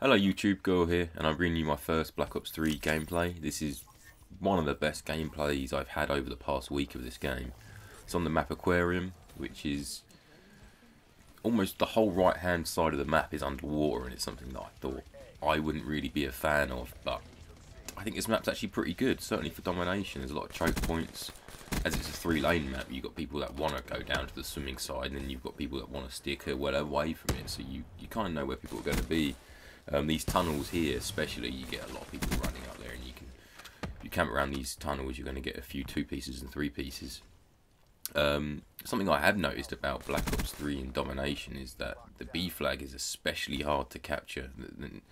Hello YouTube, Girl here, and I'm bringing you my first Black Ops 3 gameplay. This is one of the best gameplays I've had over the past week of this game. It's on the map Aquarium, which is almost the whole right hand side of the map is underwater, and it's something that I thought I wouldn't really be a fan of, but I think this map's actually pretty good, certainly for domination. There's a lot of choke points. As it's a 3-lane map, you've got people that want to go down to the swimming side, and then you've got people that want to steer clear well away from it, so you kind of know where people are going to be. These tunnels here especially, you get a lot of people running up there, and if you camp around these tunnels, you're going to get a few 2-pieces and 3-pieces. Something I have noticed about Black Ops 3 in domination is that the B flag is especially hard to capture than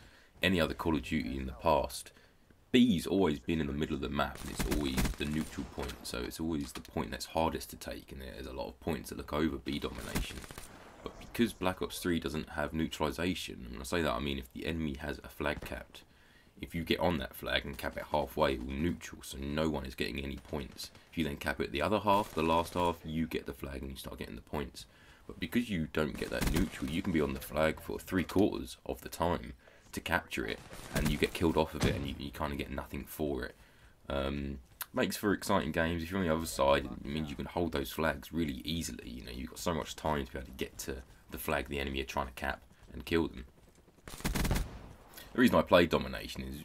any other Call of Duty in the past. B's always been in the middle of the map, and it's always the neutral point, so it's always the point that's hardest to take, and there's a lot of points that look over B domination. But because Black Ops 3 doesn't have neutralization, and when I say that I mean if the enemy has a flag capped, if you get on that flag and cap it halfway, it will neutral, so no one is getting any points. If you then cap it the other half, the last half, you get the flag and you start getting the points. But because you don't get that neutral, you can be on the flag for 3/4 of the time to capture it, and you get killed off of it, and you kind of get nothing for it. Makes for exciting games. If you're on the other side, it means you can hold those flags really easily. You know, you've got so much time to be able to get to the flag the enemy are trying to cap and kill them. The reason I play domination is,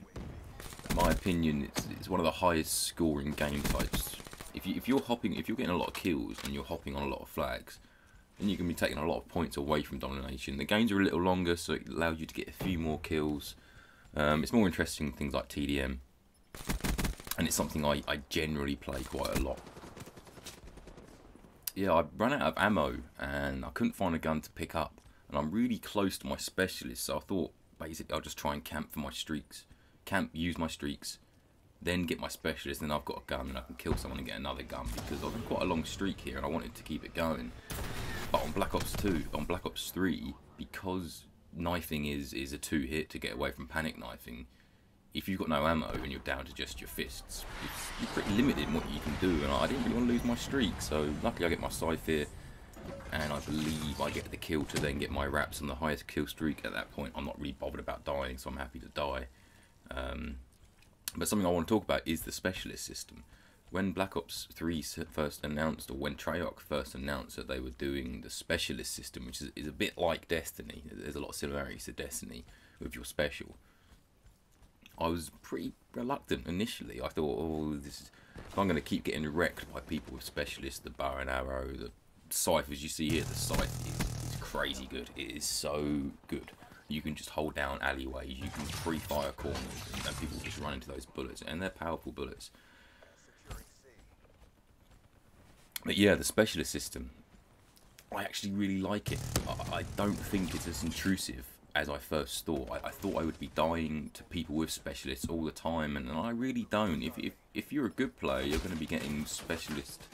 in my opinion, it's one of the highest scoring game types. If you're getting a lot of kills and you're hopping on a lot of flags, then you can be taking a lot of points away from domination. The games are a little longer, so it allows you to get a few more kills. It's more interesting than things like TDM, and it's something I generally play quite a lot. Yeah, I ran out of ammo and I couldn't find a gun to pick up, and I'm really close to my specialist, so I thought basically I'll just try and camp for my streaks. Use my streaks, then get my specialist, and then I've got a gun and I can kill someone and get another gun, because I've got quite a long streak here and I wanted to keep it going. But on Black Ops 2, on Black Ops 3, because knifing is a 2-hit to get away from panic knifing, if you've got no ammo and you're down to just your fists, you're pretty limited in what you can do, and I didn't really want to lose my streak, so luckily I get my scythe here, and I believe I get the kill to then get my wraps on the highest kill streak. At that point I'm not really bothered about dying, so I'm happy to die. But something I want to talk about is the specialist system. When Black Ops 3 first announced, or when Treyarch first announced that they were doing the specialist system, which is a bit like Destiny, there's a lot of similarities to Destiny with your special, I was pretty reluctant initially. I thought, oh, if I'm going to keep getting wrecked by people with specialists, the bow and arrow, the scythe, as you see here, the scythe is crazy good. It is so good. You can just hold down alleyways, you can pre-fire corners, and people just run into those bullets, and they're powerful bullets. But yeah, the specialist system, I actually really like it. I don't think it's as intrusive as I first thought. I thought I would be dying to people with specialists all the time, and I really don't. If you're a good player, you're going to be getting specialist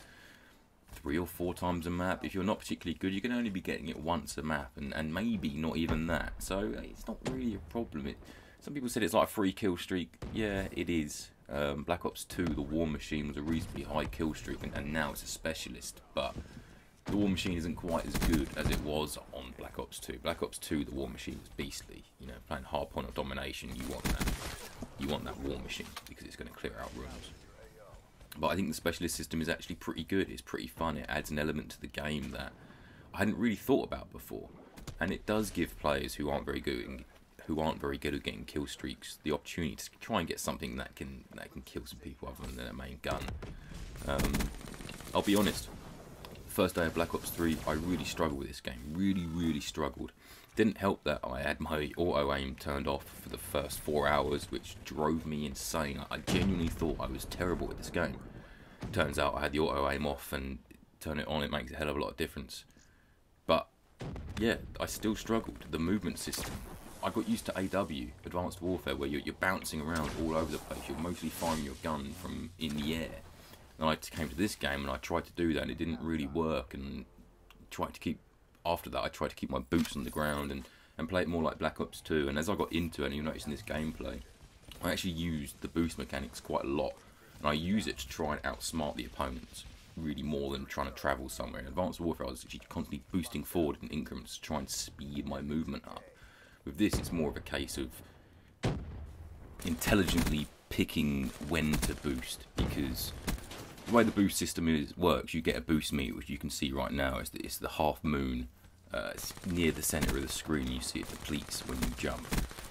3 or 4 times a map. If you're not particularly good, you can only be getting it once a map, and maybe not even that. So it's not really a problem. Some people said it's like a free kill streak. Yeah, it is. Black Ops 2, the War Machine, was a reasonably high kill streak, and now it's a specialist, but the War Machine isn't quite as good as it was on Black Ops 2. Black Ops 2, the War Machine was beastly. You know, playing hardpoint or domination, you want that War Machine, because it's going to clear out rooms. But I think the specialist system is actually pretty good. It's pretty fun. It adds an element to the game that I hadn't really thought about before, and it does give players who aren't very good at getting kill streaks the opportunity to try and get something that can kill some people other than their main gun. I'll be honest. First day of Black Ops 3, I really struggled with this game. Really struggled. Didn't help that I had my auto aim turned off for the first 4 hours, which drove me insane. I genuinely thought I was terrible at this game. Turns out I had the auto aim off, and turn it on, it makes a hell of a lot of difference. But yeah, I still struggled. The movement system, I got used to AW, Advanced Warfare, where you're bouncing around all over the place. You're mostly firing your gun from in the air. And I came to this game and I tried to do that, and it didn't really work. And after that, I tried to keep my boots on the ground and play it more like Black Ops 2. And as I got into it, and you'll notice in this gameplay, I actually used the boost mechanics quite a lot. And I use it to try and outsmart the opponents, really more than trying to travel somewhere. In Advanced Warfare, I was actually constantly boosting forward in increments to try and speed my movement up. With this, it's more of a case of intelligently picking when to boost, because the way the boost system works, you get a boost meter, which you can see right now. It's the half moon. It's near the centre of the screen. You see it depletes when you jump.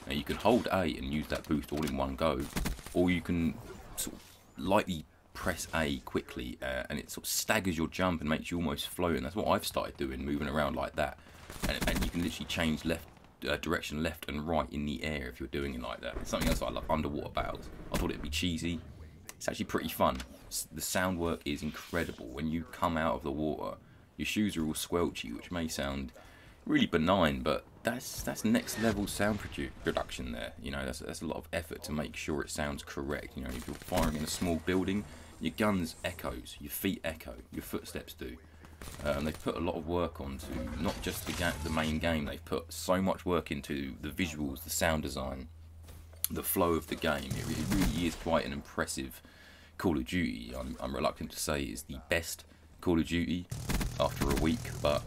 Now you can hold A and use that boost all in one go, or you can sort of lightly press A quickly, and it sort of staggers your jump and makes you almost float. And that's what I've started doing, moving around like that. And you can literally change direction left and right in the air if you're doing it like that. It's something else I love, underwater battles. I thought it'd be cheesy. It's actually pretty fun. The sound work is incredible. When you come out of the water, your shoes are all squelchy, which may sound really benign, but that's next level sound production there. You know, that's a lot of effort to make sure it sounds correct. You know, if you're firing in a small building, your guns echoes, your feet echo, your footsteps do. They've put a lot of work onto not just the main game. They've put so much work into the visuals, the sound design, the flow of the game. It really is quite an impressive Call of Duty. I'm reluctant to say it's the best Call of Duty after a week, but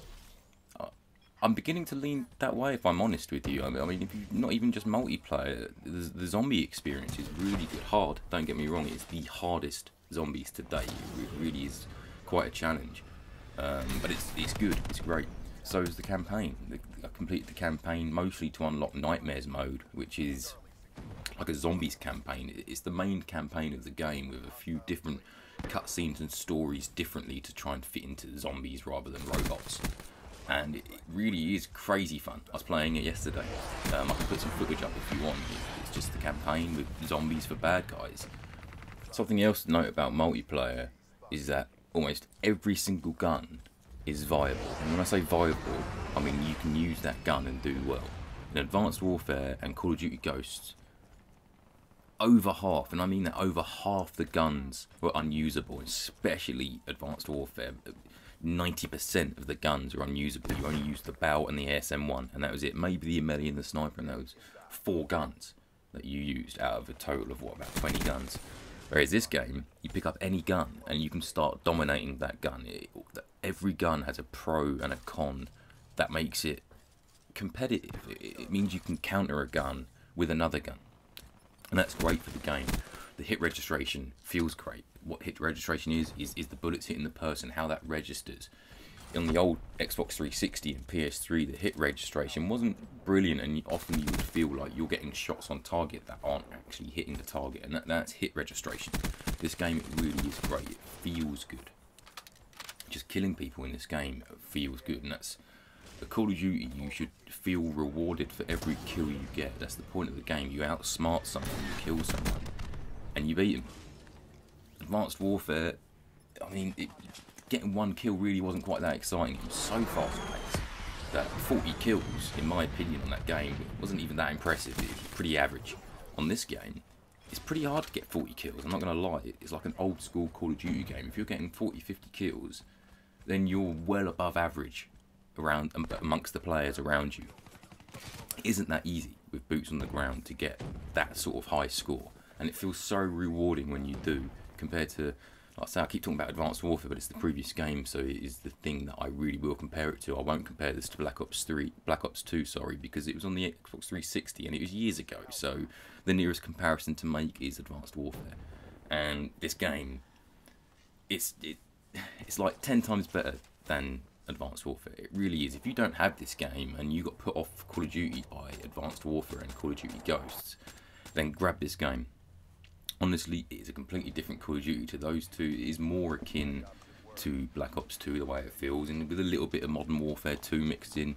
I'm beginning to lean that way, if I'm honest with you. I mean, if you're not even just multiplayer, the zombie experience is really good. Hard, don't get me wrong, it's the hardest zombies to date. It really is quite a challenge. But it's good, it's great. So is the campaign. I completed the campaign mostly to unlock Nightmares mode, which is like a zombies campaign. It's the main campaign of the game with a few different cutscenes and stories differently to try and fit into zombies rather than robots. And it really is crazy fun. I was playing it yesterday. I can put some footage up if you want. It's just the campaign with zombies for bad guys. Something else to note about multiplayer is that almost every single gun is viable. And when I say viable, I mean you can use that gun and do well. In Advanced Warfare and Call of Duty Ghosts, over half, and I mean that over half the guns were unusable, especially Advanced Warfare. 90% of the guns are unusable. You only use the Bow and the ASM-1, and that was it. Maybe the Amelie and the Sniper, and those 4 guns that you used out of a total of, what, about 20 guns. Whereas this game, you pick up any gun, and you can start dominating that gun. Every gun has a pro and a con that makes it competitive. It means you can counter a gun with another gun. And that's great for the game. The hit registration feels great. What hit registration is the bullets hitting the person, how that registers. On the old Xbox 360 and PS3, the hit registration wasn't brilliant, and often you would feel like you're getting shots on target that aren't actually hitting the target, and that's hit registration. This game, it really is great. It feels good. Just killing people in this game feels good, and that's the Call of Duty. You should feel rewarded for every kill you get. That's the point of the game. You outsmart someone, you kill someone, and you beat them. Advanced Warfare, I mean, getting 1 kill really wasn't quite that exciting. It was so fast paced that 40 kills, in my opinion, on that game wasn't even that impressive. It was pretty average. On this game, it's pretty hard to get 40 kills. I'm not going to lie. It's like an old school Call of Duty game. If you're getting 40, 50 kills, then you're well above average around amongst the players around you. It isn't that easy with boots on the ground to get that sort of high score, and it feels so rewarding when you do, compared to, like I say, I keep talking about Advanced Warfare, but it's the previous game, so it is the thing that I really will compare it to. I won't compare this to Black Ops 2, sorry, because it was on the Xbox 360 and it was years ago, so the nearest comparison to make is Advanced Warfare. And this game, it's like 10 times better than Advanced Warfare. It really is. If you don't have this game and you got put off Call of Duty by Advanced Warfare and Call of Duty Ghosts, then grab this game. Honestly, it is a completely different Call of Duty to those two. It is more akin to Black Ops 2, the way it feels, and with a little bit of Modern Warfare 2 mixed in.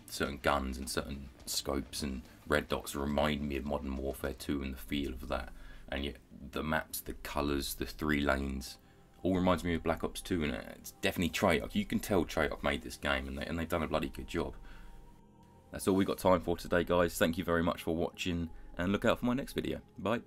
Certain guns and certain scopes and red dots remind me of Modern Warfare 2 and the feel of that. And yet the maps, the colours, the 3 lanes, all reminds me of Black Ops 2, and it's definitely Treyarch. You can tell Treyarch made this game, and they've done a bloody good job. That's all we've got time for today, guys. Thank you very much for watching, and look out for my next video. Bye.